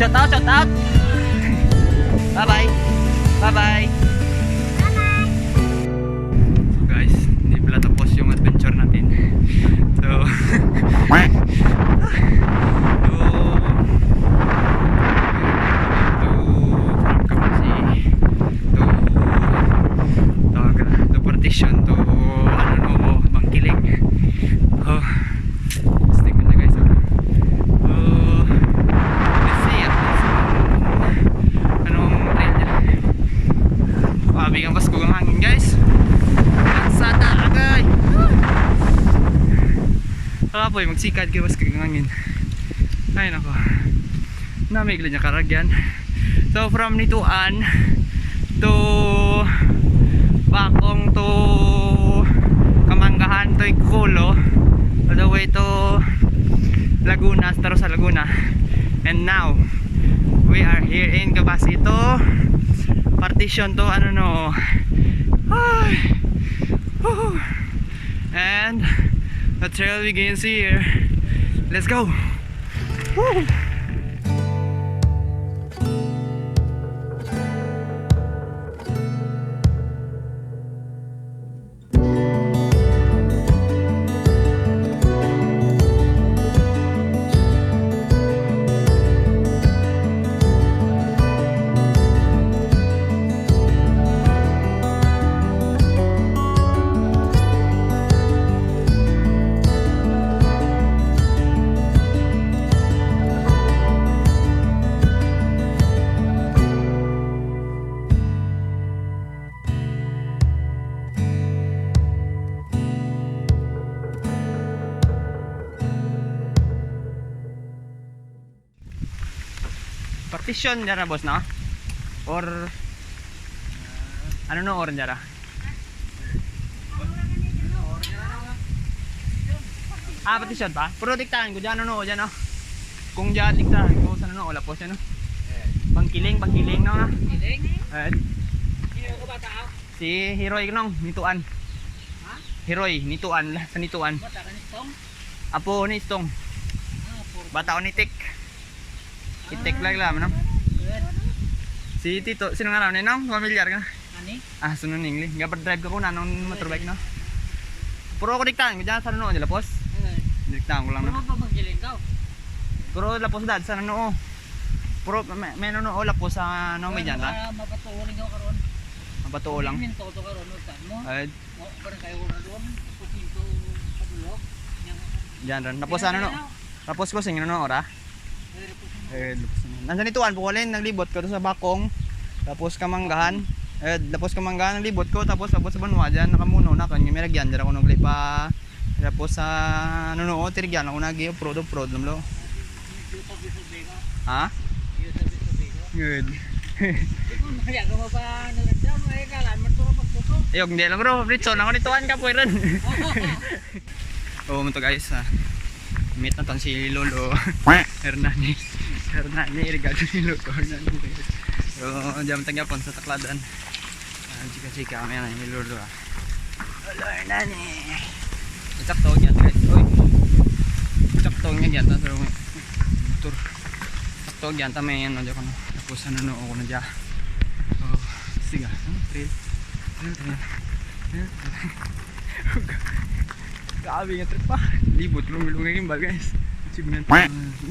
Shout out, shout out. Bye-bye. Bye-bye. So guys, hindi pala tapos yung adventure natin. So to partition to ano no, Bangkiling. Oh, stick na guys. Oh, let's see anong trail niya. Bigang pas ko ang hangin guys. Lansada agay. Po magsikad kay was kang hangin. Ay nako. Namigla niya karagyan. So from Nituan to Bakong to Kamanggahan to Ikulo all the way to Laguna, Staro sa Laguna. And now we are here in Kabasi to partition to ano no. Ay. And the trail begins here. Let's go. Woo. Partition dyan na boss no? Or ano no or dyan na? Partition pa? Pero diktahan ko dyan ano dyan no? Kung dyan diktahan ko sa ano wala po siya no? Bangkiling no na? Si Hiroy nong Nituan. Hiroy Nituan sa Nituan. Apo ni Stong. Bata ni Tik. Itik lang no? Si Tito, sino nga raw nang familiar ka? Ani? Sunod ningli. Gapad drive ko na nung motorbike no. Puro ko diktahan ko dyan sa ano nila pos. Diktahan ko lang no. Puro paggiling daw. Puro lapos dad sa ano. Puro may ano lapos sa ano may dyan ta. Mapatuo lang daw karon. Mapatuo lang. Minto to karon utan mo. Ay. Parang kayo na doon. Pusito padulog. Diyan ron. Tapos ano no? Tapos ko sing ano ora? Nandiyan Nituan po kulin naglibot ko sa Bakong tapos Kamanggahan tapos Kamanggahan naglibot ko tapos sa Banwa dyan nakamuno na kanya may lagyan dyan ako naglipa tapos sa ano no tirigyan ako nag-upload lo ha? Good. Ayok hindi lang bro Britson ako Nituan ka po rin. Oh mo to guys meet na ton si Lolo Hernanes irigado ni Lolo Hernanes. So diyan tagapon sa Takladan. Chika kami na ni Lolo. Lolo Hernanes. Sakto yan guys. Oy. Sakto yan diyan sa motor. Sakto yan ta may ano diyan tapos ano no ako na diyan. Oh, siga. Trail. Grabe nga trip pa. Libot lumilong ng gimbal guys. Achievement.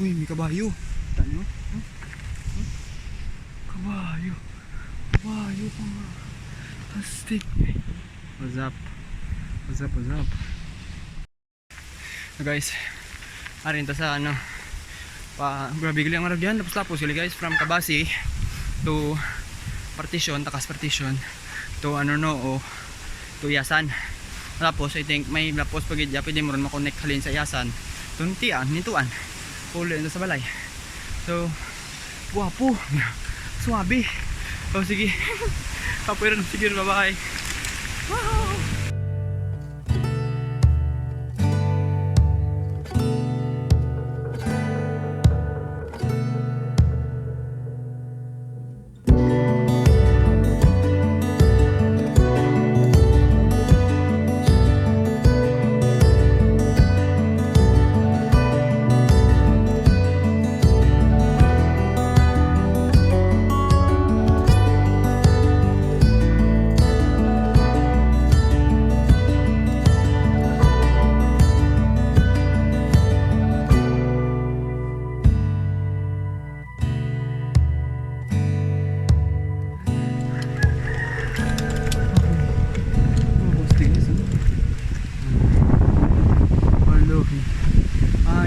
Uy, may kabayo. Ano? Kabayo. Kabayo pa nga. Tastik. What's up? What's up? What's up? So guys, arin to sa ano. Grabe galing ang aragyan. Tapos sila guys from Kabasi to partition, takas partition to ano no o to Yasan. Tapos I think may lapos pagidya pwede mo rin makonect halin sa Yasan tuntian Nituan puli sa balay. So guwapo suabe. So sige kapiran sige bye bye. Wow.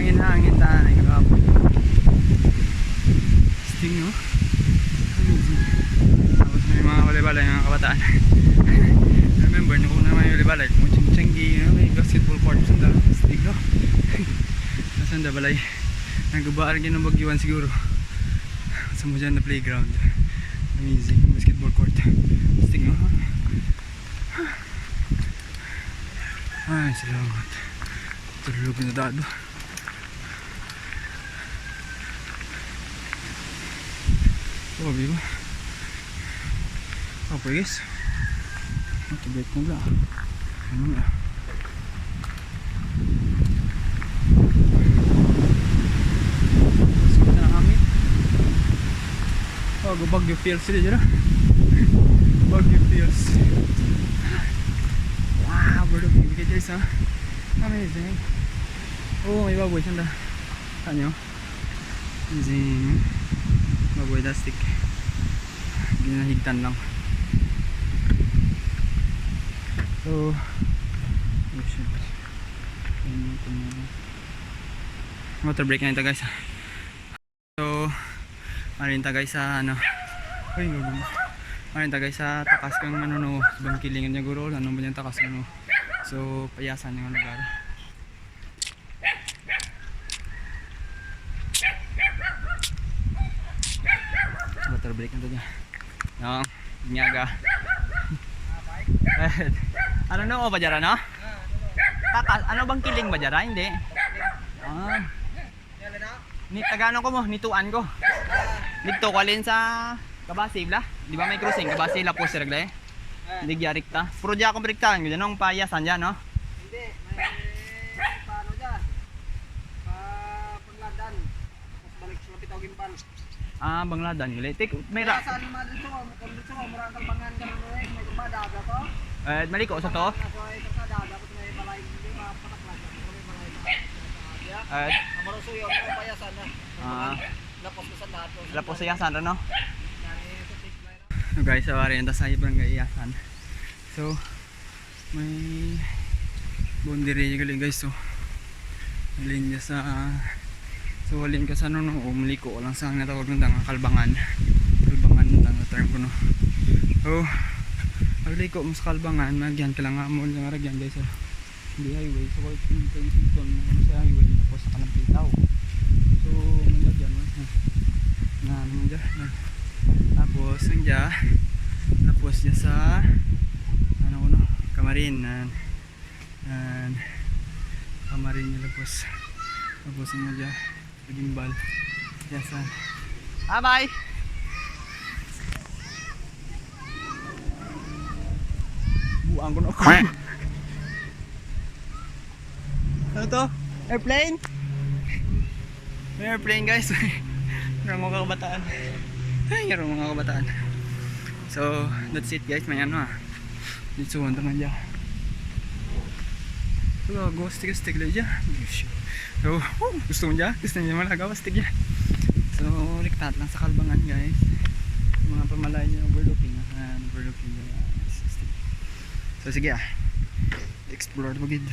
Hangin-hangin tayo kakapoy. Sting no? Amazing. Tapos may mga balay-balay mga kabataan. Remember nyo kung naman yung balay-balay kung ching-chingi, may basketball court sanda. Sting no? Nasanda balay. Nagubaan rin ng bagyuan siguro. Sa mo dyan na playground. Amazing. Basketball court. Sting no? Ay, salamat. Tulog na dado. Oh, vivo. Oh, pues. Matubit mo lang. Ano nga? Sulit na kami. Oh, go Baguio Fields sila dyan. Baguio Fields. Wow, bird of view. Guys, ha? Amazing. Oh, may baboy sanda. Saan nyo? Amazing. Baboy dastik. Ginahigtan lang. So, oh shit. Water break na ito guys. So, marin ta guys sa ano. Ay, gagawin. Marin ta guys sa takas kang ano no, bangkilingan niya guro, ano ba yung takas ano. So, payasan yung lugar. Water break na ito dyan. No, nyaga. Ano no ba dyan no? Takas, ano bang kiling ba dyan? Hindi. Ah. Ni tagano ko mo, nituan ko. Dito kalin sa Kabasi bla. Di ba may crossing Kabasi la po sir gla. Hindi gyarik ta. Puro di akong beriktahan ko dyan nung payasan dyan no? Hindi, may paano dyan? Pagladan. Tapos balik sa Lapitaw Gimpan. Ah, Bangladan gali. Tik may Saan naman dito? Kung dito mo, marang kalbangan ka ng may kumadaga to. maliko sa to. Kaso ay kasadaga, tapos may balay, hindi mapataklan. May balay na. Amaruso yun, may payasan na. Lapos ko sa lahat. Lapos sa yasan no? Yani, sa tikla na. So guys, sa Orienta sa Barangay Iyasan. So, may boundary gali guys. So, linya sa so walin ka sa ano no, umliko lang sa natawag ng kalbangan. Kalbangan ng term ko no. So, pagliko mo sa kalbangan, magyan ka lang mo ng aragyan guys. So, hindi highway, so wala yung sa highway tapos sa kanang pitaw. So, magyan mo na naman dyan. Tapos, nandiyan tapos dyan sa ano ko no, Kamarin Kamarin nyo tapos mo dyan Gimbal. Yes, bye. Buang ko na ako. Ano to? Airplane? May airplane guys. Meron mga kabataan. Ay, meron mga kabataan. So, that's it guys. May ano dito wanda man dyan. So, ghost-stick lang dyan. So, gusto mo dyan? Gusto niya malagaw, stick dyan. So, liktat lang sa kalbangan guys. Yung mga pamalay niya overlooking. Overlooking dyan. So, sige explore mo gid.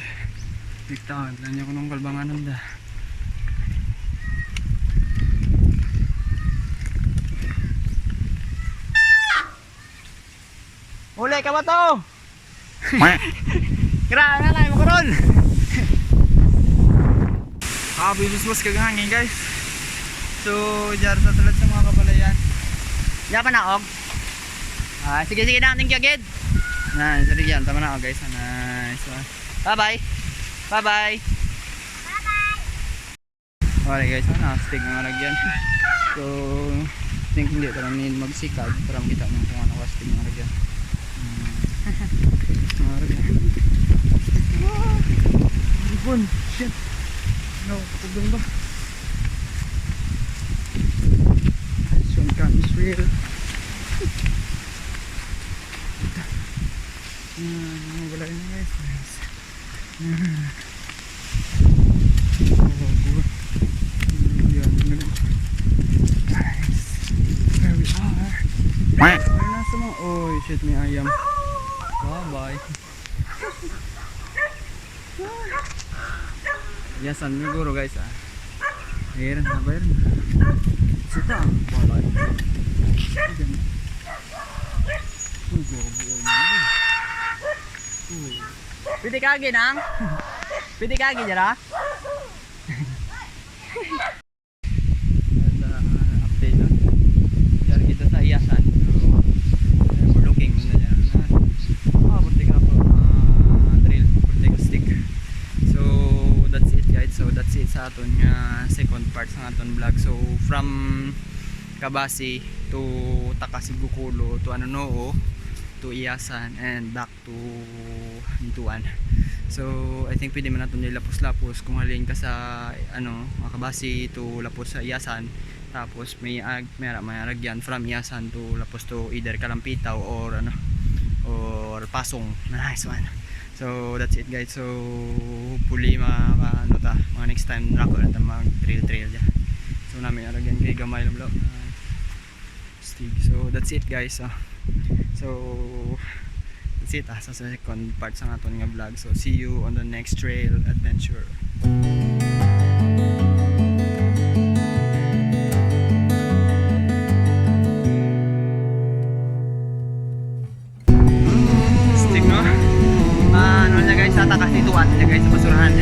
Liktat lang niya ko ng kalbangan nanda. Uli ka ba to? Grabe na lang mo karon. Bibis-bus kagahangin guys. So, jar sa tulad sa mga kabalayan. Diyan pa na og. Sige na ating kagid. Nice, sorry yan, tama na ako guys. Nice. Bye-bye. Bye-bye. Bye-bye. Okay guys, na-stick ng aragyan. So, think hindi ito lang need magsikad para makita nyo kung ano ka-stick ng aragyan. Ibon, shit. No, patugong ba? Action cam is real. Mga balay na guys. Oh, good. Nice. There we are. Ay, nasa mga. Oh, shit, may ayam. Bye-bye. Yasan siguro guys ah. Ayan na ba yun? Sita. Balay. Ayan. Pwede kagi nang? Pwede kagi jara? Update na. Dari kita sa Iyasan. So, we're looking na dyan. Burtik na po. Drill. Burtik stick. So, that's it guys. So, that's it sa aton second part sa aton vlog. So, from Kabasi to Takasigukulo to Anonoo to Iyasan and back to Nituan. So I think pwede man natin nilapos-lapos kung halin ka sa Kabasi to lapos sa Iyasan, tapos may aragyan from Iyasan to lapos to either Kalampitaw or or Pasong. Nice one. So that's it guys. So hopefully mga next time rako natin mag trail dyan. So namin aragyan kay gamay lamlaw. So that's it guys. So that's it sa second part sa aton nga vlog. So see you on the next trail adventure. Stick no? Ano na guys, tatakas dito at na guys sa basurahan.